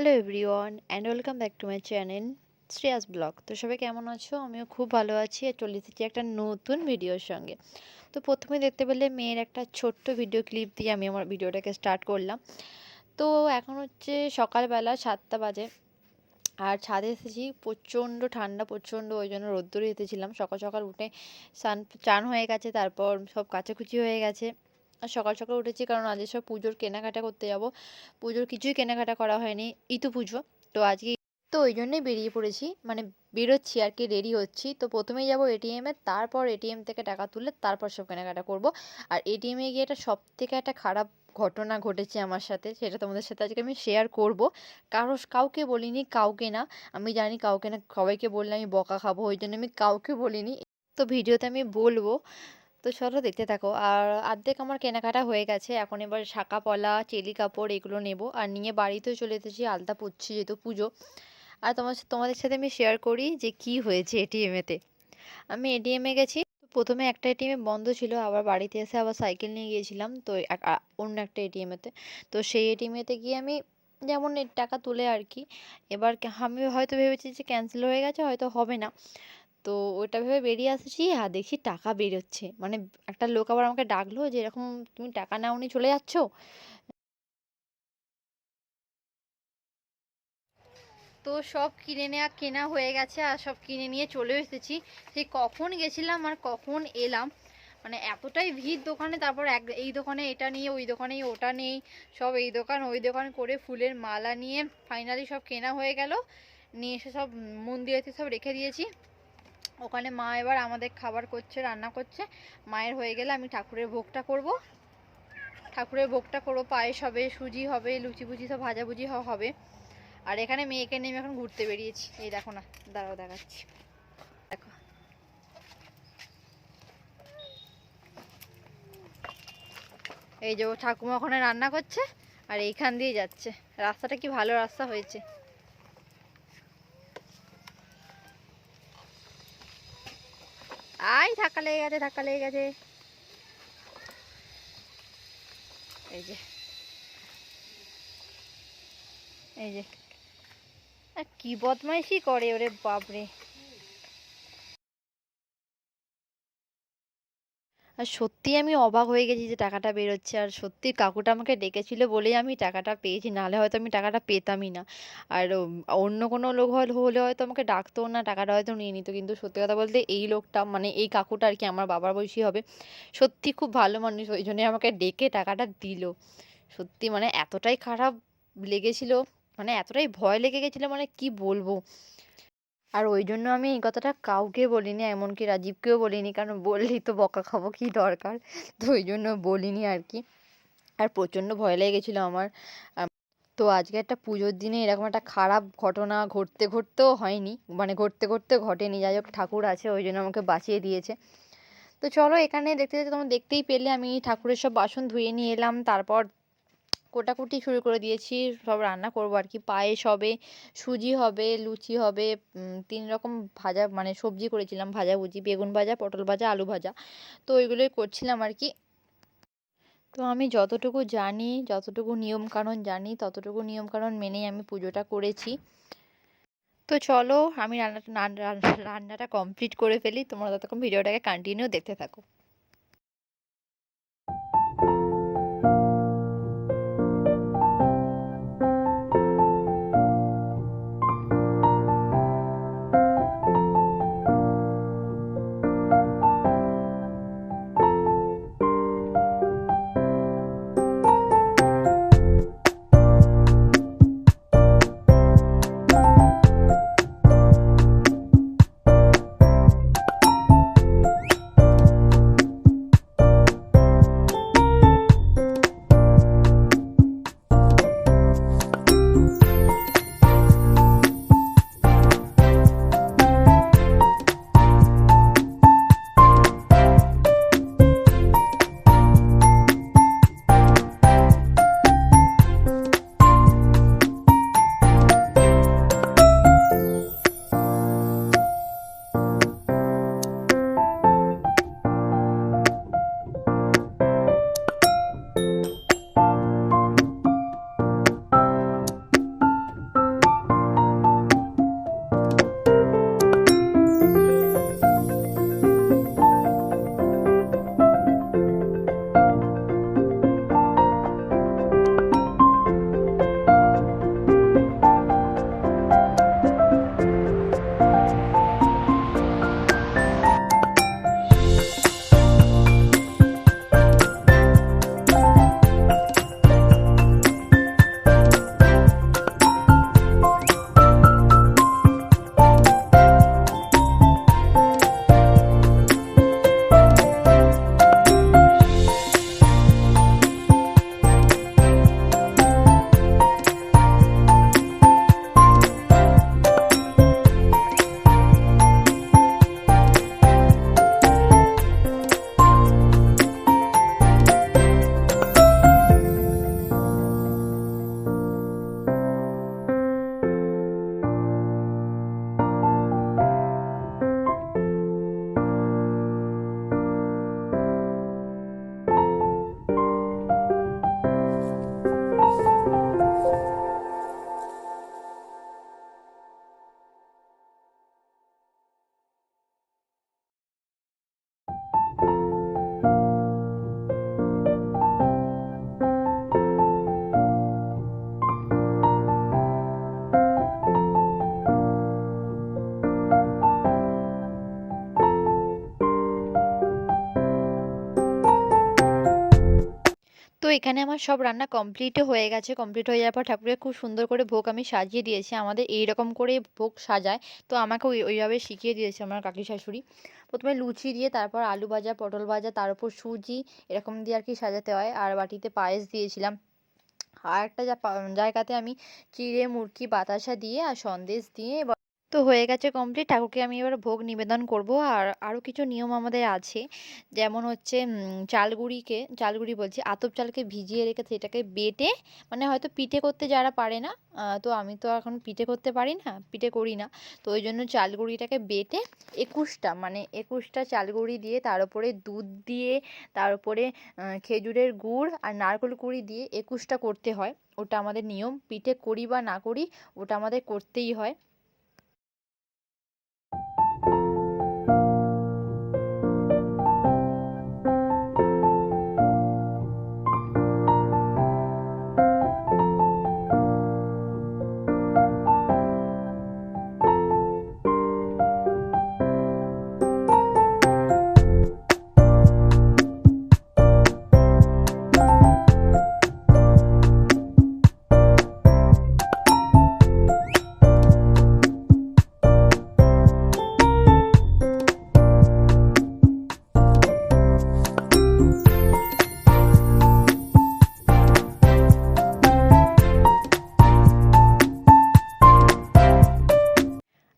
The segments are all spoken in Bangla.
Hello everyone and welcome back to my channel Shreyas blog. তো সবাই কেমন আছো? আমিও খুব ভালো আছি আর চলে এসেছি একটা নতুন ভিডিওর সঙ্গে। তো প্রথমে দেখতে পেলে মেয়ের একটা ছোট্ট ভিডিও ক্লিপ দিয়ে আমি আমার ভিডিওটাকে স্টার্ট করলাম। তো এখন হচ্ছে সকালবেলা 7টা বাজে আর ছাদে এসেছি। প্রচণ্ড ঠান্ডা, প্রচণ্ড, ওই জন্য রোদ্দুরে এসেছিলাম। সকাল সকাল উঠে চান হয়ে গেছে, তারপর সব কাচাকুচি হয়ে গেছে। আর সকাল সকাল উঠেছি কারণ আজ সব পুজোর কেনাকাটা করতে যাব। পুজোর কিছুই কেনাকাটা করা হয়নি, ইতু পুজো তো আজকে, তো ওই জন্যই বেরিয়ে পড়েছি, মানে বেরোচ্ছি আর কি, রেডি হচ্ছি। তো প্রথমেই যাব এটিএমে, তারপর এটিএম থেকে টাকা তুলে তারপর সব কেনাকাটা করব। আর এটিএমে গিয়ে এটা সব থেকে একটা খারাপ ঘটনা ঘটেছে আমার সাথে, সেটা তোমাদের সাথে আজকে আমি শেয়ার করব। কাউকে বলিনি, কাউকে না, আমি জানি কাউকে না, সবাইকে বললে আমি বকা খাবো, ওই জন্য আমি কাউকে বলিনি। তো ভিডিওতে আমি বলবো, তো চলো দেখতে থাকো। আর অর্ধেক আমার কেনাকাটা হয়ে গেছে, এখন এবার শাঁকা পলা, চেলি কাপড় এগুলো নেব। আর নিয়ে বাড়িতেও চলে এসেছি, আলতা পরছি যেহেতু পুজো। আর তোমাদের সাথে আমি শেয়ার করি যে কি হয়েছে এটিএমেতে। আমি এটিএমে গেছি, প্রথমে একটা এটিএমে বন্ধ ছিল, আবার বাড়িতে এসে আবার সাইকেল নিয়ে গিয়েছিলাম তো অন্য একটা এটিএমেতে। তো সেই এটিএমেতে গিয়ে আমি যেমন টাকা তুলে আর কি, এবার আমি হয়তো ভেবেছি যে ক্যান্সেল হয়ে গেছে, হয়তো হবে না। তো ওইটা ভেবে বেরিয়ে আসছি, আর দেখি টাকা বেরোচ্ছে, মানে একটা লোক আবার আমাকে ডাকলো যে এরকম তুমি টাকা নাওনি চলে যাচ্ছো। তো সব কেনা হয়ে গেছে আর সব কিনে নিয়ে চলে এসেছি। সেই কখন গেছিলাম আর কখন এলাম, মানে এতটাই ভিড় দোকানে। তারপর এই দোকানে এটা নিয়ে, ওই দোকানে ওটা নেই, সব এই দোকান ওই দোকান করে ফুলের মালা নিয়ে ফাইনালি সব কেনা হয়ে গেল। নিয়ে এসে সব মন্দিরেতে সব রেখে দিয়েছি। ওখানে মা এবার আমাদের খাবার করছে, রান্না করছে। মায়ের হয়ে গেলে আমি ঠাকুরের ভোগটা করব। পায়েস হবে, সুজি হবে, লুচি ফুচি সব ভাজাভুজি হবে। আর এখানে মেয়েকে নিয়ে আমি এখন ঘুরতে বেরিয়েছি। এই দেখো না, দাঁড়াও দেখাচ্ছি, দেখো। এই যে ঠাকুমা ওখানে রান্না করছে আর এইখান দিয়ে যাচ্ছে। রাস্তাটা কি ভালো রাস্তা হয়েছে। ধাক্কা লেগে গেছে, ধাক্কা লেগে গেছে। এই যে এই যে কি বদমাইশি করে ওরে বাপরে। আর সত্যি আমি অবাক হয়ে গেছি যে টাকাটা বেরোচ্ছে। আর সত্যি কাকুটা আমাকে ডেকেছিল বলেই আমি টাকাটা পেয়েছি, নাহলে হয়তো আমি টাকাটা পেতামই না। আর অন্য কোনো লোক হলে হয়তো আমাকে ডাকতো না, টাকাটা হয়তো নিয়ে নিত। কিন্তু সত্যি কথা বলতে এই লোকটা, মানে এই কাকুটা আর কি, আমার বাবার বয়সী হবে। সত্যি খুব ভালো মানুষ, ওই জন্যই আমাকে ডেকে টাকাটা দিল। সত্যি মানে এতটাই খারাপ লেগেছিল, মানে এতটাই ভয় লেগে গেছিলো, মানে কি বলবো। আর ওই জন্য আমি এই কথাটা কাউকে বলিনি, এমনকি রাজীবকেও বলিনি, কারণ বললেই তো বকা খাবো, কি দরকার। তো ওই জন্য বলিনি আর কি। আর প্রচণ্ড ভয় লেগে গেছিলো আমার। তো আজকে একটা পুজোর দিনে এরকম একটা খারাপ ঘটনা ঘটতেও হয়নি, মানে ঘটতে ঘটেনি। যাই হোক, ঠাকুর আছে, ওই জন্য আমাকে বাঁচিয়ে দিয়েছে। তো চলো, এখানে দেখতে দেখতে তোমরা দেখতেই পেলে আমি ঠাকুরের সব বাসন ধুয়ে নিয়ে এলাম। তারপর কোটাকুটি শুরু করে দিয়েছি, সব রান্না করবো আর কি। পায়েস হবে, সুজি হবে, লুচি হবে, 3 রকম ভাজা, মানে সবজি করেছিলাম, ভাজাভুজি, বেগুন ভাজা, পটল ভাজা, আলু ভাজা। তো ওইগুলোই করছিলাম আর কি। তো আমি যতটুকু জানি, যতটুকু নিয়ম কানুন জানি, ততটুকু নিয়ম কানুন মেনেই আমি পুজোটা করেছি। তো চলো, আমি রান্নাটা কমপ্লিট করে ফেলি, তোমরা ততক্ষণ ভিডিওটাকে কন্টিনিউ দেখতে থাকো। এখানে আমার সব রান্না কমপ্লিটও হয়ে গেছে। কমপ্লিট হয়ে যাওয়ার পর ঠাকুরকে খুব সুন্দর করে ভোগ আমি সাজিয়ে দিয়েছি। আমাদের এইরকম করেই ভোগ সাজায়। তো আমাকে ওইভাবে শিখিয়ে দিয়েছে আমার কাকি শাশুড়ি। ১ম এ লুচি দিয়ে, তারপর আলু ভাজা, পটল ভাজা, তার উপর সুজি এরকম দিয়ে আরকি সাজাতে হয়। আর বাটিতে পায়েস দিয়েছিলাম। আরেকটা জায়গাতে আমি চিড়ে, মুড়কি, বাতাসা দিয়ে আর সন্দেশ দিয়ে তো হয়ে গেছে কমপ্লিট। ঠাকুরকে আমি এবার ভোগ নিবেদন করব। আর আরো কিছু নিয়ম আমাদের আছে। যেমন হচ্ছে চালগুড়ি বলছি, আতপ চালকে ভিজিয়ে রেখে সেটাকে বেটে, মানে হয়তো পিঠে করতে যারা পারে না, তো আমি তো এখন পিঠে করতে পারি না, পিঠে করি না। তো ওইজন্য চালগুড়িটাকে বেটে ২১টা, মানে ২১টা চালগুড়ি দিয়ে, তার উপরে দুধ দিয়ে, তার উপরে খেজুরের গুড় আর নারকেল কুড়ি দিয়ে ২১টা করতে হয়। ওটা আমাদের নিয়ম। পিঠে করি বা না করি, ওটা আমাদের করতেই হয়।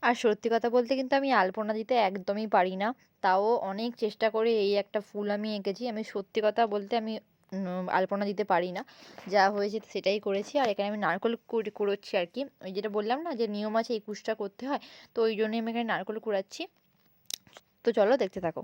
আর সত্যি কথা বলতে কিন্তু আমি আলপনা দিতে একদমই পারি না। তাও অনেক চেষ্টা করে এই একটা ফুল আমি এঁকেছি। আমি সত্যি কথা বলতে আমি আলপনা দিতে পারি না। যা হয়েছে সেটাই করেছি। আর এখানে আমি নারকেল কুড়োচ্ছি আরকি। ওই যেটা বললাম না যে নিয়ম আছে ২১টা করতে হয়। তো ওই জন্যই আমি এখানে নারকেল কুড়াচ্ছি। তো চলো দেখতে থাকো।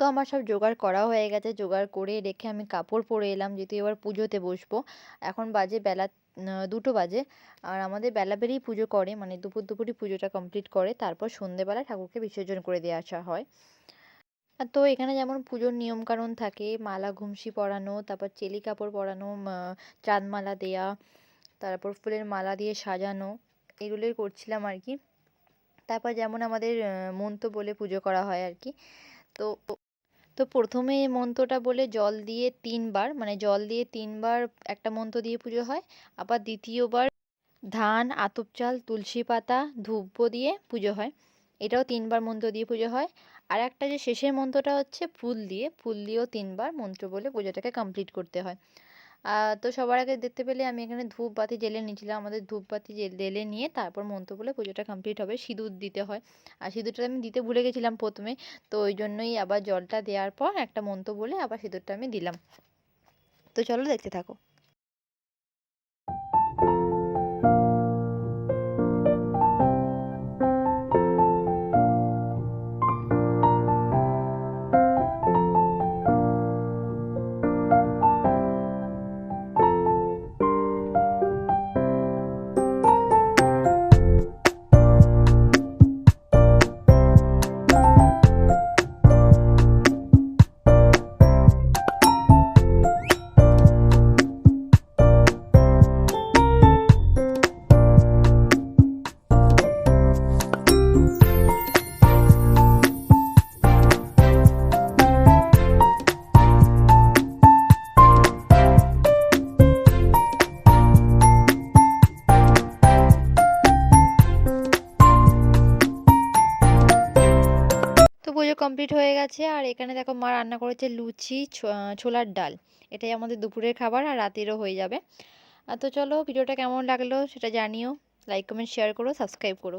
তো আমার সব জোগাড় করা হয়ে গেছে। জোগাড় করে রেখে আমি কাপড় পরে এলাম, যেহেতু এবার পুজোতে বসবো। এখন বাজে বেলা ২টো বাজে। আর আমাদের বেলাবেলিই পুজো করে, মানে দুপুরই পুজোটা কমপ্লিট করে। তারপর সন্ধ্যেবেলা ঠাকুরকে বিসর্জন করে দিয়ে আসা হয়। তো এখানে যেমন পুজোর নিয়মকানুন থাকে, মালা ঘুমসি পরানো, তারপর চেলি কাপড় পরানো, চাঁদমালা দেয়া, তারপর ফুলের মালা দিয়ে সাজানো, এগুলোই করছিলাম আর কি। তারপর যেমন আমাদের মন্ত্র বলে পুজো করা হয় আর কি। তো তো ১ম এ মন্ত্রটা বলে জল দিয়ে ৩ বার, মানে জল দিয়ে ৩ বার একটা মন্ত্র দিয়ে পুজো হয়। আবার দ্বিতীয়বার ধান, আতপ চাল, তুলসী পাতা, ধূপ দিয়ে পুজো হয়। এটাও ৩ বার মন্ত্র দিয়ে পুজো হয়। আরেকটা যে শেষের মন্ত্রটা হচ্ছে ফুল দিয়েও ৩ বার মন্ত্র বলে পুজোটাকে কমপ্লিট করতে হয়। তো সবার আগে দেখতে পেলে আমি এখানে ধূপবাতি জ্বেলে নিয়েছিলাম। আমাদের ধূপবাতি জ্বেলে নিয়ে তারপর মন্ত্র বলে পুজোটা কমপ্লিট হবে। সিঁদুর দিতে হয়। আর সিঁদুরটা আমি দিতে ভুলে গেছিলাম ১ম এ। তো ওইজন্যই আবার জলটা দেওয়ার পর একটা মন্ত্র বলে আবার সিঁদুরটা আমি দিলাম। তো চলো দেখতে থাকো। তো পুজো কমপ্লিট হয়ে গেছে। আর এখানে দেখো মা রান্না করেছে লুচি, ছোলার ডাল। এটাই আমাদের দুপুরের খাবার, আর রাতেরও হয়ে যাবে। তো চলো ভিডিওটা কেমন লাগলো সেটা জানিও। লাইক, কমেন্ট, শেয়ার করো, সাবস্ক্রাইব করো।